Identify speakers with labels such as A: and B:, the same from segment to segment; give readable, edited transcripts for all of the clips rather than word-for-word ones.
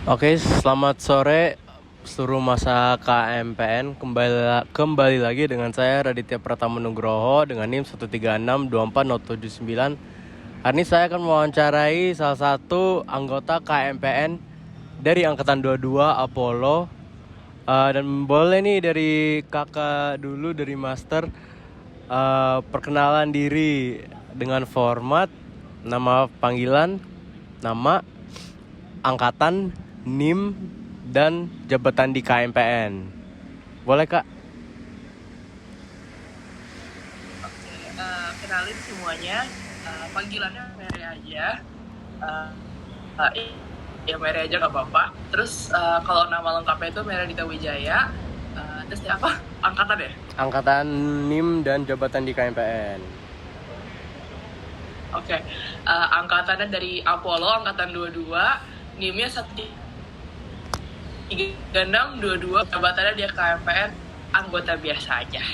A: Oke, selamat sore seluruh masa KMPN. Kembali lagi dengan saya Raditya Pratama Nugroho dengan NIM 1362479. Hari ini saya akan mewawancarai salah satu anggota KMPN dari angkatan 22 Apollo. Dan boleh nih dari kakak dulu, dari master, perkenalan diri dengan format nama panggilan, nama, angkatan, NIM, dan jabatan di KMPN. Boleh, Kak?
B: Oke, kenalin semuanya. Panggilannya Mary aja. Uh, uh, ya Mary aja nggak apa-apa. Terus kalau nama lengkapnya itu Mary Dita Wijaya. Terus dia apa? Angkatan ya?
A: Angkatan, NIM, dan jabatan di KMPN.
B: Oke. Angkatannya dari Apollo, angkatan 22. NIM-nya 13622. Jabatannya dia KMPN, anggota biasa aja.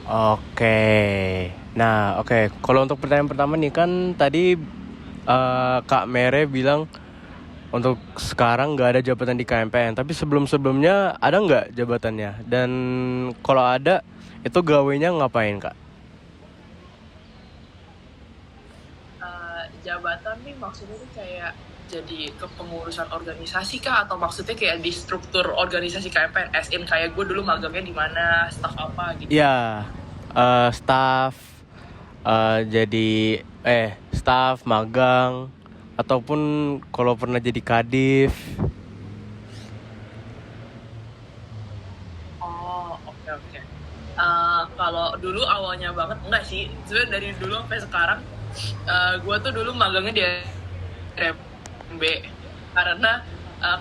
A: Oke. Nah, oke. Kalau untuk pertanyaan pertama nih, kan tadi Kak Mere bilang untuk sekarang nggak ada jabatan di KMPN. Tapi sebelum-sebelumnya ada nggak jabatannya? Dan kalau ada, itu gawainya ngapain, Kak?
B: Jabatan nih maksudnya tuh kayak jadi kepengurusan organisasi kah, atau maksudnya kayak di struktur organisasi KMPN, as in kayak gue dulu magangnya di mana, staff apa gitu?
A: Ya, staff, jadi staff magang, ataupun kalau pernah jadi kadif.
B: Oh, oke oke. Kalau dulu awalnya banget enggak sih, sebenarnya dari dulu sampai sekarang gue tuh dulu magangnya di RMB, karena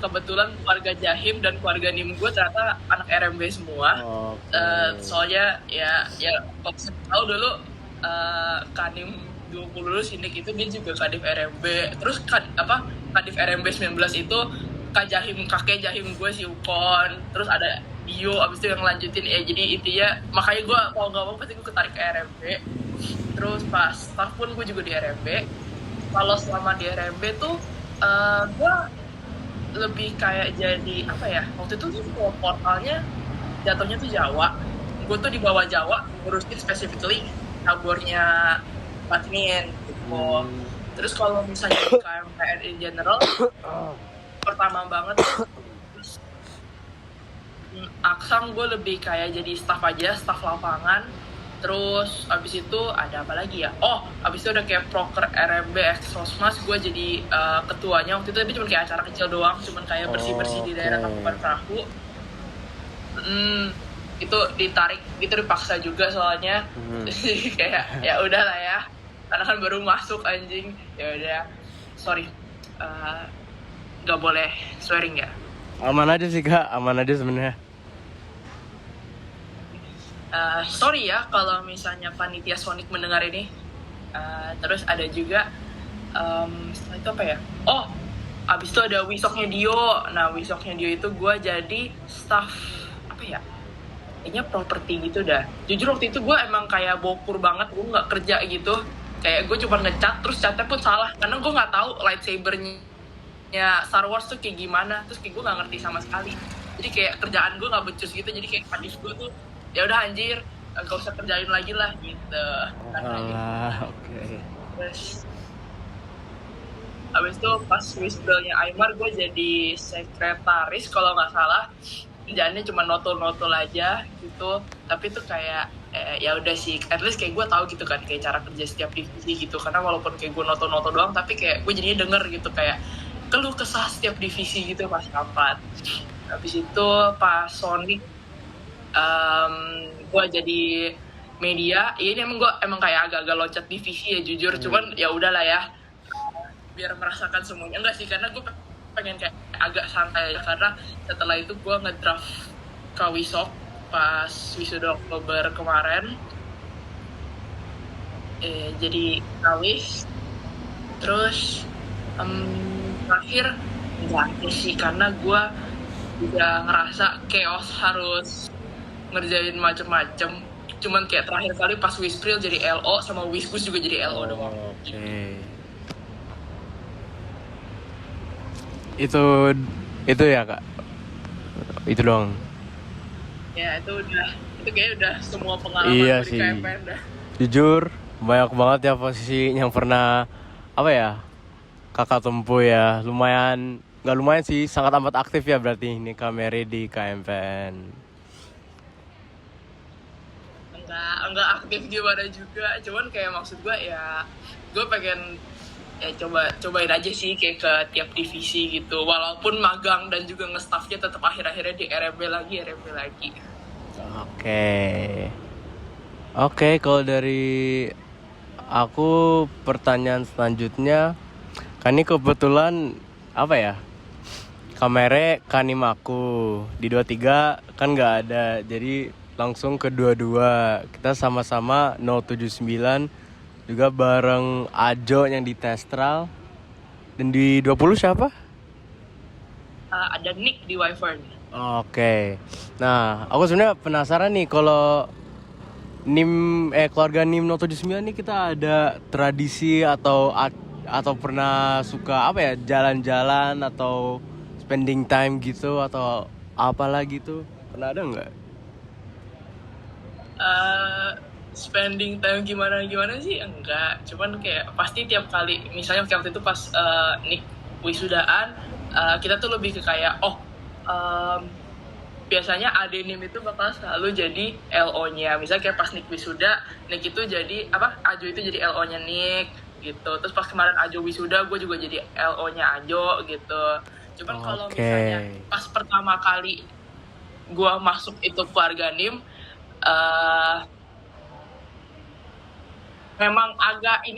B: kebetulan keluarga Jahim dan keluarga Nim gue ternyata anak RMB semua. Soalnya ya kalau saya tahu dulu Kanim 20 lulus Indik itu dia juga Kadif RMB. Terus Kadif RMB 19 itu Kak Jahim, kakek Jahim gue si Ukon. Terus ada Dio, abis itu yang lanjutin ya. Jadi intinya makanya gue kalau nggak mau pasti gue ketarik ke RMB. Terus pas staff pun gue juga di RMB. Kalau selama di RMB tuh gue lebih kayak jadi apa ya, waktu itu tuh portalnya jatuhnya tuh Jawa. Gue tuh di bawah Jawa ngurusin specifically caburnya admin gitu. Terus kalau misalnya di KMPN in general, pertama banget Aksang gue lebih kayak jadi staff aja, staff lapangan. Terus abis itu ada apa lagi ya? Oh, abis itu ada kayak proker RMB Sosmas, gue jadi ketuanya waktu itu. Tapi cuma kayak acara kecil doang, cuma kayak bersih-bersih di daerah Kabupaten Perahu. Itu ditarik, itu dipaksa juga soalnya. Jadi kayak ya udah lah ya, karena kan baru masuk anjing. Ya udah, sorry, nggak boleh swearing ya.
A: Aman aja sih, Kak, aman aja sebenarnya.
B: Sorry ya kalau misalnya panitia Sonic mendengar ini. Terus ada juga setelah itu apa ya? Oh, abis itu ada Wisoknya Dio. Nah, Wisoknya Dio itu gue jadi staff apa ya? Kayaknya properti gitu dah. Jujur waktu itu gue emang kayak bokur banget, gue nggak kerja gitu. Kayak gue cuma ngecat, terus catnya pun salah karena gue nggak tahu lightsabernya Star Wars tuh kayak gimana. Terus kayak gue nggak ngerti sama sekali. Jadi kayak kerjaan gue nggak becus gitu. Jadi kayak kadif gue tuh ya udah anjir, gak usah kerjain lagi lah gitu.
A: Oke.
B: Terus abis itu pas wisdolnya Aymar gue jadi sekretaris kalau nggak salah. Kerjaannya cuma noto-noto aja gitu, tapi tuh kayak ya udah sih, at least kayak gue tahu gitu kan kayak cara kerja setiap divisi gitu. Karena walaupun kayak gue noto-noto doang, tapi kayak gue jadinya denger gitu kayak keluh kesah setiap divisi gitu pas rapat. Habis itu pas Sonic gue jadi media. Ini emang gue kayak agak-agak loncat divisi ya jujur. Cuman ya udahlah ya, biar merasakan semuanya. Enggak sih, karena gue pengen kayak agak santai, karena setelah itu gue ngedraft Kawisok pas wisuda Oktober kemarin. Jadi Kawis. Terus terakhir enggak sih, karena gue udah ngerasa chaos harus ngerjain macem-macem. Cuman kayak terakhir kali pas Wispril jadi LO, sama Wiskus juga jadi LO doang.
A: Oke. Itu itu ya kak, itu doang.
B: Ya itu kayak udah semua pengalaman
A: Iya
B: gue di
A: sih.
B: KMPN dah.
A: Jujur banyak banget ya posisi yang pernah apa ya kakak tempuh ya. Lumayan nggak lumayan sih, sangat amat aktif ya berarti ini Kamere di KMPN.
B: Enggak aktif gimana juga, cuman kayak maksud gue ya gue pengen ya cobain aja sih kayak ke tiap divisi gitu, walaupun magang dan juga nge-staffnya tetap akhir-akhirnya di RMB lagi.
A: Oke. Oke, kalau dari aku pertanyaan selanjutnya, kan ini kebetulan apa ya? Kamere kanim aku di 23 kan nggak ada, jadi langsung ke 22. Kita sama-sama 079 juga bareng Ajo yang di Testral. Dan di 20 siapa?
B: Ada Nick di Wyvern.
A: Oke. Nah, aku sebenarnya penasaran nih kalau keluarga NIM 079 nih kita ada tradisi atau pernah suka apa ya jalan-jalan atau spending time gitu atau apalah gitu, pernah ada nggak?
B: Spending time gimana sih enggak, cuman kayak pasti tiap kali misalnya waktu itu pas Nick wisudaan, kita tuh lebih ke kayak biasanya Adenim itu bakal selalu jadi LO-nya. Misalnya kayak pas Nick wisuda, Nick itu jadi Ajo itu jadi LO-nya Nick gitu. Terus pas kemarin Ajo wisuda, gue juga jadi LO-nya Ajo gitu. Cuman kalau misalnya pas pertama kali gue masuk itu keluarga NIM, memang agak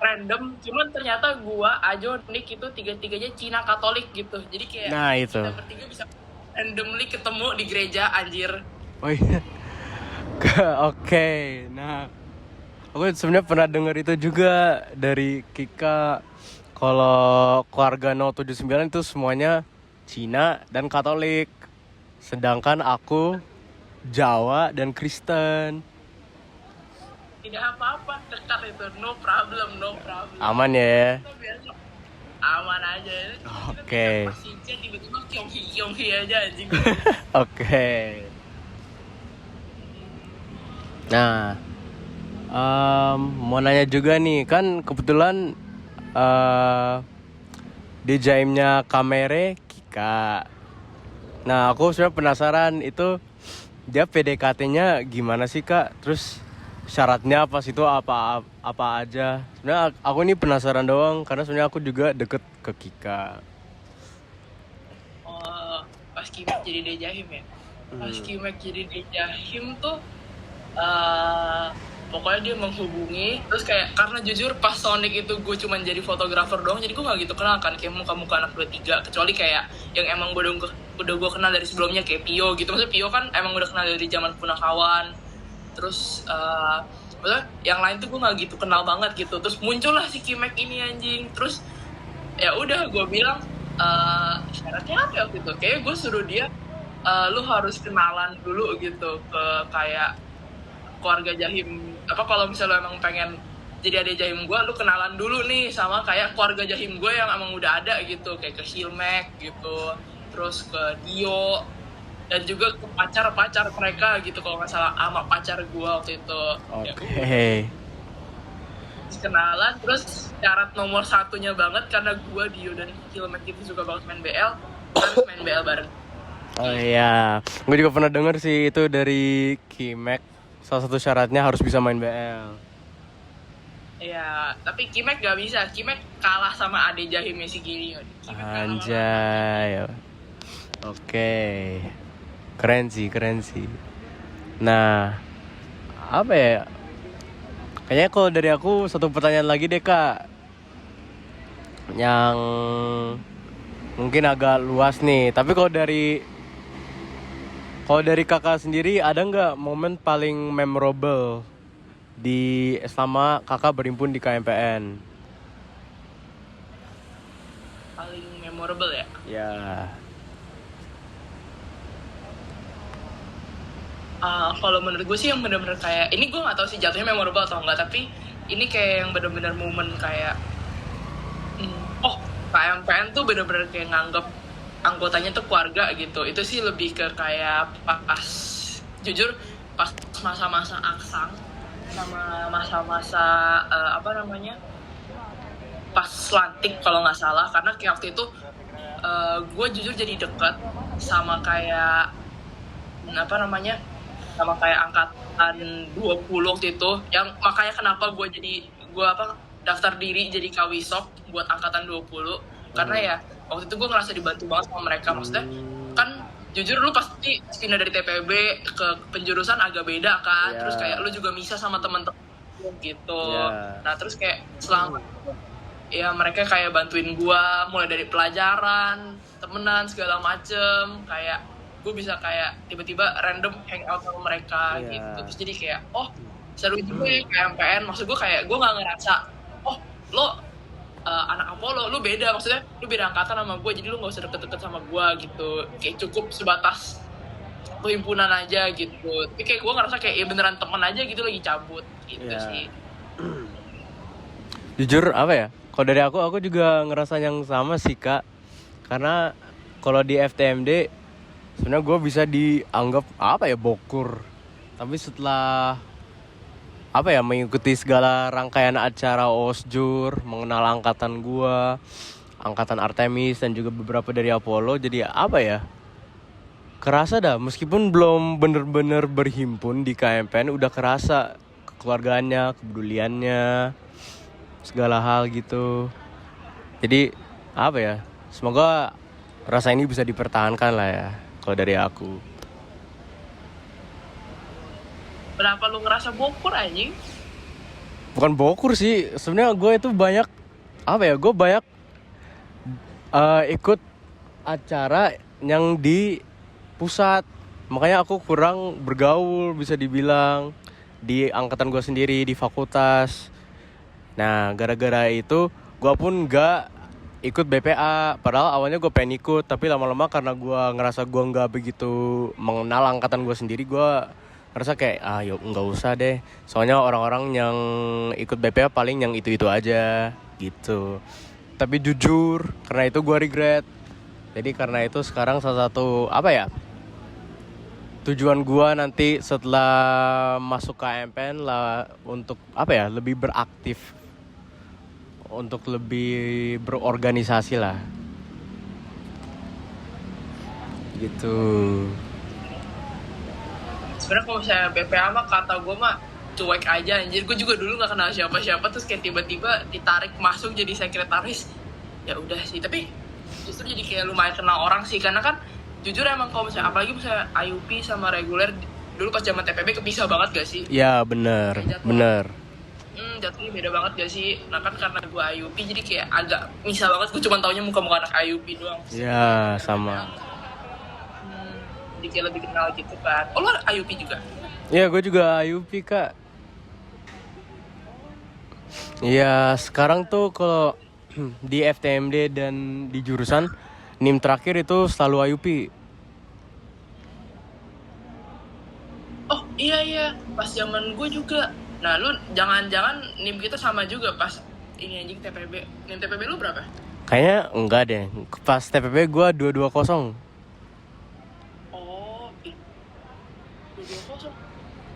B: random, cuman ternyata gua, Ajo, Nick itu tiga-tiganya Cina Katolik gitu. Jadi kayak
A: itu
B: kita bertiga bisa randomly ketemu di gereja, anjir.
A: oh iya. Oke. Nah, aku sebenarnya pernah dengar itu juga dari Kika, kalau keluarga 079 itu semuanya Cina dan Katolik, sedangkan aku Jawa dan Kristen.
B: Tidak apa-apa, dekat itu, no problem.
A: Aman ya.
B: Aman aja.
A: Oke.
B: Kita tiba-tiba kyonghi aja anjing.
A: Oke. Nah, mau nanya juga nih, kan kebetulan di Jaimnya Kamere Kika. Nah, aku sebenarnya penasaran itu dia PDKT-nya gimana sih kak? Terus syaratnya apa sih, itu apa aja? Sebenarnya aku ini penasaran doang karena sebenarnya aku juga deket ke Kika.
B: Pas Kimek jadi Dejahim ya. Pas Kimek jadi Dejahim tuh pokoknya dia menghubungi, terus kayak karena jujur pas Sonic itu gue cuman jadi fotografer doang, jadi gue gak gitu kenal kan kayak muka-muka anak 23, kecuali kayak yang emang udah gue kenal dari sebelumnya kayak Pio gitu. Maksudnya Pio kan emang udah kenal dari zaman Punakawan. Terus maksudnya yang lain tuh gue gak gitu kenal banget gitu. Terus muncullah si Kimek ini anjing. Terus ya udah gue bilang syaratnya apa waktu itu? Kayaknya gue suruh dia lu harus kenalan dulu gitu ke kayak keluarga Jahim. Kalau misalnya emang pengen jadi adik Jahim gue, lu kenalan dulu nih sama kayak keluarga Jahim gue yang emang udah ada gitu, kayak ke Hilmek gitu, terus ke Dio, dan juga ke pacar mereka gitu kalau nggak salah, sama pacar gue waktu itu.
A: Oke.
B: Kenalan, terus syarat nomor satunya banget karena gue, Dio, dan Hilmek itu suka banget main BL, harus main BL bareng.
A: Oh iya, gue juga pernah denger sih itu dari Kimek. Salah satu syaratnya harus bisa main BL.
B: Iya, tapi Kimek gak bisa. Kimek kalah sama Ade Jahimnya si Giri.
A: Anjay. Oke. Keren sih. Nah, apa ya? Kayaknya kalau dari aku satu pertanyaan lagi deh kak, yang mungkin agak luas nih. Tapi kalau dari kakak sendiri, ada nggak momen paling memorable selama kakak berhimpun di KMPN?
B: Paling memorable ya?
A: Ya.
B: Kalau menurut gue sih yang benar-benar kayak ini, gue nggak tahu sih jatuhnya memorable atau enggak, tapi ini kayak yang benar-benar momen kayak KMPN tuh bener-bener kayak nganggep anggotanya tuh keluarga gitu. Itu sih lebih ke kayak pas jujur pas masa-masa aksang sama masa-masa apa namanya pas lantik kalau nggak salah, karena kayak waktu itu gue jujur jadi deket sama kayak apa namanya sama kayak angkatan 20 waktu itu, yang makanya kenapa gue daftar diri jadi kawisop buat angkatan 20, karena ya waktu itu gue ngerasa dibantu banget sama mereka. Maksudnya kan jujur lu pasti pindah dari TPB ke penjurusan agak beda kan, terus kayak lu juga bisa sama temen-temen gitu. Nah terus kayak selama ya mereka kayak bantuin gua mulai dari pelajaran, temenan segala macem, kayak gue bisa kayak tiba-tiba random hangout sama mereka gitu. Terus jadi kayak seru juga ya KMPN. Maksud gue kayak gue nggak ngerasa lo anak Apollo, lu beda, maksudnya lu beda angkatan sama gue, jadi lu nggak usah deket-deket sama gue gitu, kayak cukup sebatas perhimpunan aja gitu. Tapi kayak gue ngerasa kayak ya beneran temen aja gitu, lagi cabut gitu sih.
A: Jujur apa ya, kalau dari aku juga ngerasa yang sama sih Kak. Karena kalau di FTMD sebenarnya gue bisa dianggap apa ya, bokur. Tapi setelah apa ya, mengikuti segala rangkaian acara OSJUR, mengenal angkatan gua, angkatan Artemis dan juga beberapa dari Apollo, jadi apa ya, kerasa dah meskipun belum bener-bener berhimpun di KMPN udah kerasa kekeluargaannya, kepeduliannya, segala hal gitu. Jadi apa ya, semoga rasa ini bisa dipertahankan lah ya kalau dari aku.
B: Kenapa lu ngerasa bokur anjing?
A: Bukan bokur sih, sebenarnya gue itu banyak apa ya, gue banyak ikut acara yang di pusat, makanya aku kurang bergaul bisa dibilang di angkatan gue sendiri di fakultas. Nah gara-gara itu gue pun gak ikut BPA, padahal awalnya gue pengen ikut, tapi lama-lama karena gue ngerasa gue gak begitu mengenal angkatan gue sendiri, gue ngerasa kayak yuk nggak usah deh, soalnya orang-orang yang ikut BPA paling yang itu-itu aja gitu. Tapi jujur karena itu gue regret. Jadi karena itu sekarang salah satu apa ya, tujuan gue nanti setelah masuk KMPN lah untuk apa ya, lebih beraktif, untuk lebih berorganisasi lah gitu.
B: Sebenarnya kalau misalnya BPA mah kata gue mah cuek aja anjir. Gue juga dulu gak kenal siapa-siapa, terus kayak tiba-tiba ditarik masuk jadi sekretaris. Ya udah sih, tapi justru jadi kayak lumayan kenal orang sih, karena kan jujur emang kalau misalnya apalagi misalnya IUP sama reguler dulu pas zaman TPB kepisah banget gak sih?
A: Ya bener.
B: Jatuhnya beda banget gak sih? Nah kan karena gue IUP jadi kayak agak misal banget, gue cuma taunya muka-muka anak IUP doang.
A: Ya sama.
B: Jadi kayak lebih kenal gitu kan. Oh lo IUP juga?
A: Iya gue juga IUP Kak. Iya sekarang tuh kalau di FTMD dan di jurusan NIM terakhir itu selalu IUP.
B: Oh iya pas zaman gue juga. Nah lu jangan-jangan NIM kita sama juga pas ini anjing TPB. NIM TPB lu berapa?
A: Kayaknya enggak deh. Pas TPB gue 220.
B: Oh 220.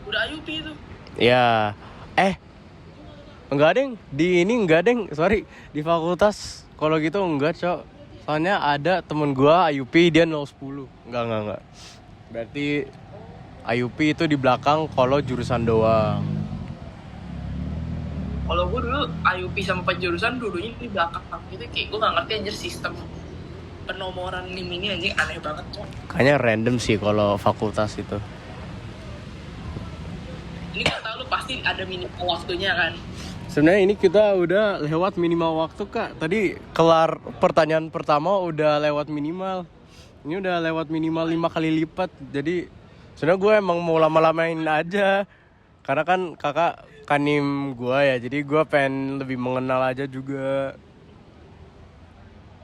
B: Udah IUP itu.
A: Ya enggak deng. Di ini enggak deng. Sorry, di fakultas kalau gitu enggak cok. Soalnya ada temen gue IUP dia 010. Enggak. Berarti IUP itu di belakang kalau jurusan doang.
B: Kalau gue dulu IUP sama penjurusan dulunya di belakang gitu, kayak gue gak ngerti anjir sistem penomoran NIM ini anjing aneh banget cok.
A: Kayaknya random sih kalau fakultas itu.
B: Ini gak tau lu pasti ada minimal waktunya kan.
A: Sebenarnya ini kita udah lewat minimal waktu Kak. Tadi kelar pertanyaan pertama udah lewat minimal. Ini udah lewat minimal 5 kali lipat. Jadi sebenarnya gue emang mau lama-lamain aja. Karena kan kakak kanim gue ya, jadi gue pengen lebih mengenal aja juga.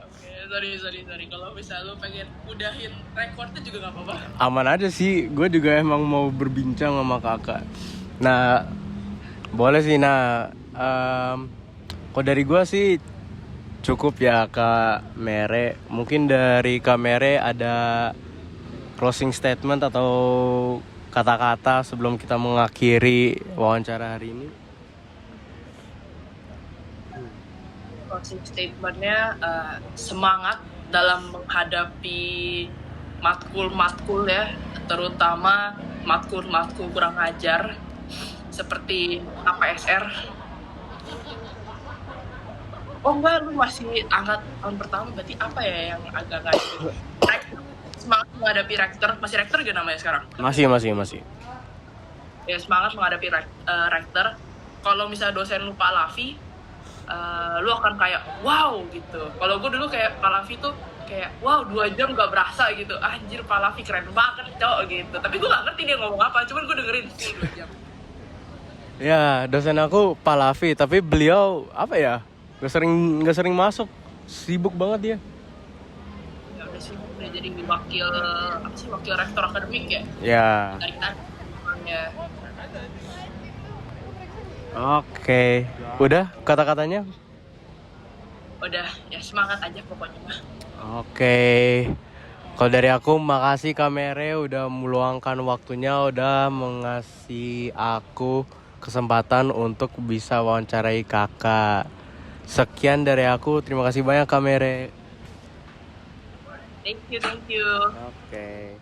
B: Oke, sorry. Kalau misalnya lu pengen udahin rekornya juga gak apa-apa.
A: Aman aja sih, gue juga emang mau berbincang sama kakak. Nah, boleh sih. Nah, kalau dari gue sih cukup ya Kak Mere. Mungkin dari Kak Mere ada closing statement atau kata-kata sebelum kita mengakhiri wawancara hari ini.
B: Closing statementnya semangat dalam menghadapi matkul-matkul ya, terutama matkul-matkul kurang ajar seperti APSR. Oh enggak, lu masih angkat tahun pertama, berarti apa ya yang agak gitu? Semangat menghadapi rektor, masih rektor gak namanya sekarang?
A: Masih.
B: Ya semangat menghadapi rektor. Kalau misalnya dosen lu Pak Lavi, lu akan kayak wow gitu. Kalau gue dulu kayak Pak Lavi tuh kayak wow 2 jam gak berasa gitu. Anjir Pak Lavi keren banget cowok gitu. Tapi gue gak ngerti dia ngomong apa, cuman gue dengerin 2 jam.
A: Ya, dosen aku Pak Lavi, tapi beliau apa ya? Gak sering masuk. Sibuk banget dia.
B: Ya udah sih, udah jadi wakil rektor akademik ya.
A: Ya.
B: Dari tadi ya.
A: Oke. Udah kata-katanya?
B: Udah ya semangat aja pokoknya mah.
A: Oke. Kalau dari aku makasih Kak Mere udah meluangkan waktunya, udah mengasih aku kesempatan untuk bisa wawancarai kakak. Sekian dari aku, terima kasih banyak Kak Mere.
B: Thank you.
A: Oke.